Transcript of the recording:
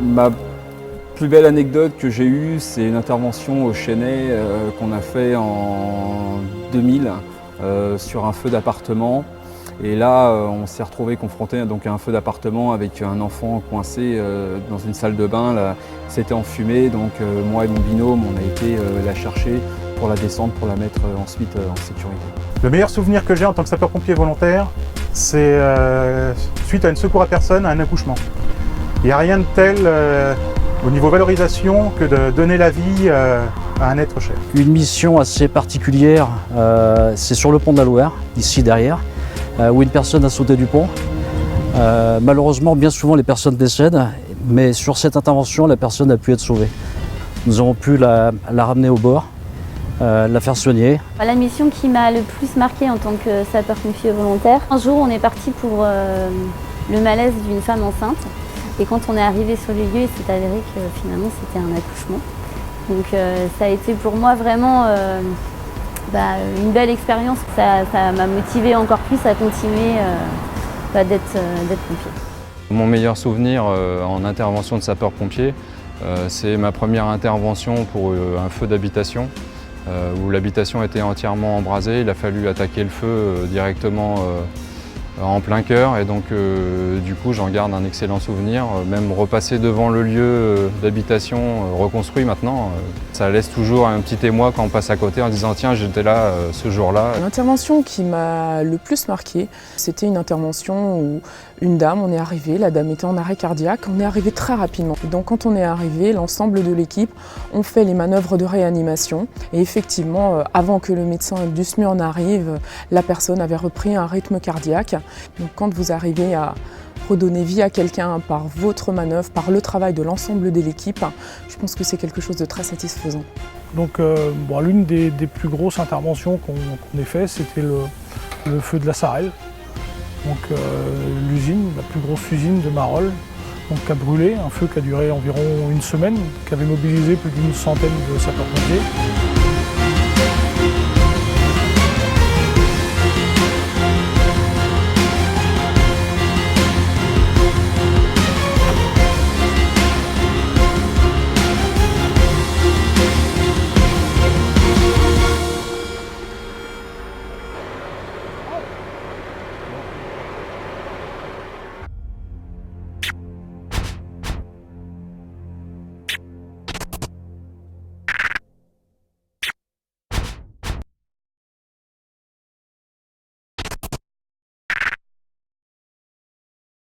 Ma plus belle anecdote que j'ai eue, c'est une intervention au Chesnay qu'on a fait en 2000 sur un feu d'appartement. Et là, on s'est retrouvé confronté donc, à un feu d'appartement avec un enfant coincé dans une salle de bain. C'était enfumé, donc moi et mon binôme, on a été la chercher pour la descendre, pour la mettre ensuite en sécurité. Le meilleur souvenir que j'ai en tant que sapeur-pompier volontaire, c'est suite à une secours à personne, à un accouchement. Il n'y a rien de tel au niveau valorisation que de donner la vie à un être cher. Une mission assez particulière, c'est sur le pont de la Loire, ici derrière, où une personne a sauté du pont. Malheureusement, bien souvent, les personnes décèdent, mais sur cette intervention, la personne a pu être sauvée. Nous avons pu la ramener au bord, la faire soigner. La mission qui m'a le plus marquée en tant que sapeur-pompier volontaire, un jour, on est parti pour le malaise d'une femme enceinte. Et quand on est arrivé sur les lieux, il s'est avéré que finalement c'était un accouchement. Donc ça a été pour moi vraiment une belle expérience. Ça m'a motivée encore plus à continuer d'être pompier. Mon meilleur souvenir en intervention de sapeur-pompier, c'est ma première intervention pour un feu d'habitation où l'habitation était entièrement embrasée. Il a fallu attaquer le feu directement en plein cœur et donc du coup j'en garde un excellent souvenir. Même repasser devant le lieu d'habitation reconstruit maintenant, ça laisse toujours un petit émoi quand on passe à côté en disant tiens j'étais là ce jour-là. L'intervention qui m'a le plus marquée, c'était une intervention où une dame, on est arrivé, la dame était en arrêt cardiaque, on est arrivé très rapidement. Et donc quand on est arrivé, l'ensemble de l'équipe, on fait les manœuvres de réanimation et effectivement avant que le médecin du SMUR n'arrive, la personne avait repris un rythme cardiaque. Donc quand vous arrivez à redonner vie à quelqu'un par votre manœuvre, par le travail de l'ensemble de l'équipe, je pense que c'est quelque chose de très satisfaisant. Donc l'une des plus grosses interventions qu'on ait fait, c'était le feu de la Sarelle. Donc l'usine, la plus grosse usine de Marolles, donc, qui a brûlé, un feu qui a duré environ une semaine, qui avait mobilisé plus d'une centaine de sapeurs-pompiers.